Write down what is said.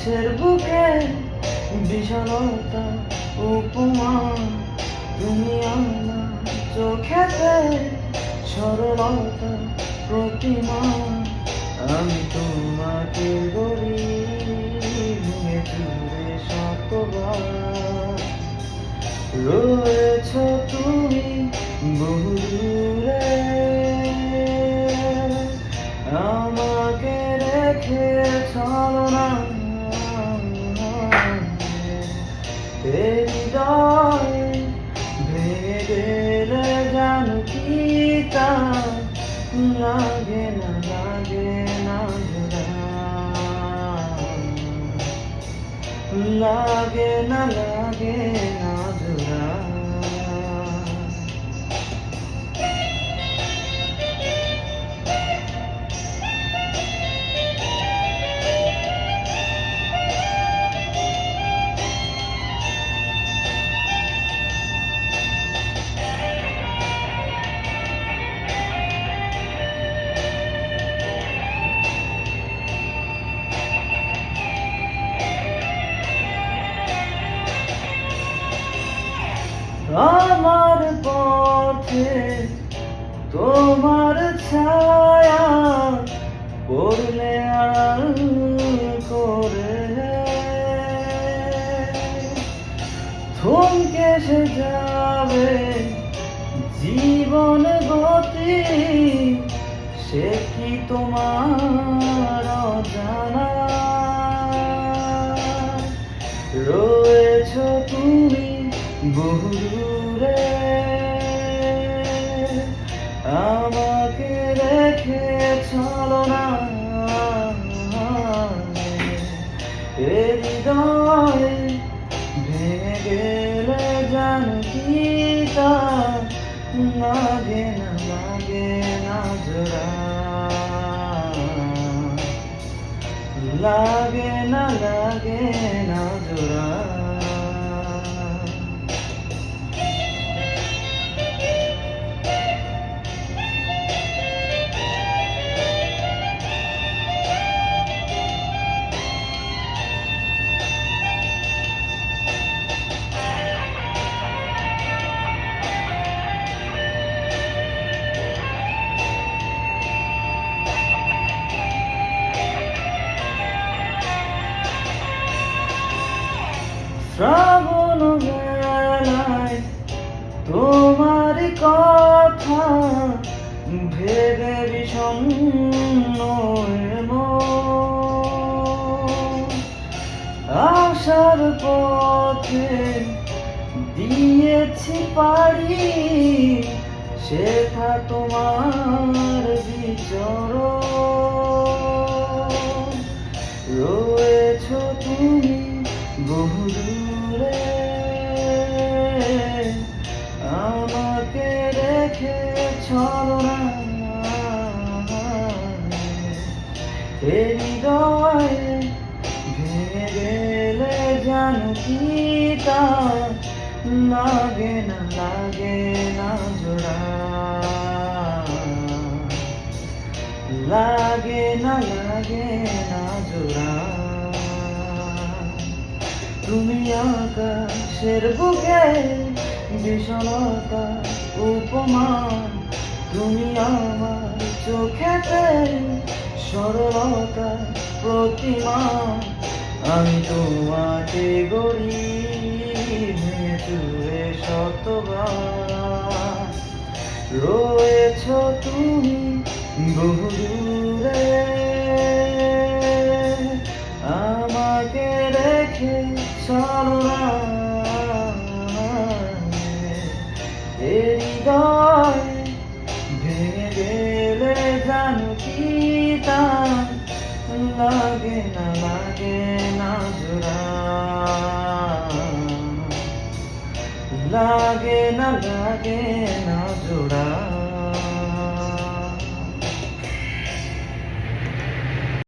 আকাশের বুকে বিশালতা উপমান, তুমি আমার চোখেতে সরলতা প্রতিমান। আমি তোমাকে গড়ি ভেঙে চুরে শতবার, রয়েছ তুমি বহু দূরে, আমাকে রেখে চলো না। হৃদয় ভেঙে গেলে জানো কি তা লাগে না জোড়া, লাগে না জোড়া। আমার পথে তোমার ছায়া পড়লে আড়াল করে, থমকে সে যাবে জীবন গতি, সে কি তোমার অজানা? রয়েছ তুমি বহু দূরে, আমাকে রেখে চলো না। হৃদয় ভেঙে গেলে জানো কি তা লাগে না জোড়া, লাগে না জোড়া। শ্রাবণ বেলায় তোমার কথা ভেবে বিষণ্ণ মন, আশার পথে দিয়েছি পাড়ি, সেথা তোমার বিচরণ। রয়েছ তুমি বহু দূরে, আমাকে রেখে চলো না। হৃদয় ভেঙে গেলে জানো কি তা লাগে না জোড়া, লাগে না জোড়া। তুমি আকাশের বুকে বিশালতা উপমান, তুমি আমার চোখেতে সরলতা প্রতিমান। আমি তোমাকে গড়ি ভেঙে চুরে শতবার, রয়েছ তুমি বহু দূরে, আমাকে রেখে চলো না। হৃদয় ভেঙে গেলে জানো কি তা লাগে না জোড়া, লাগে না জোড়া।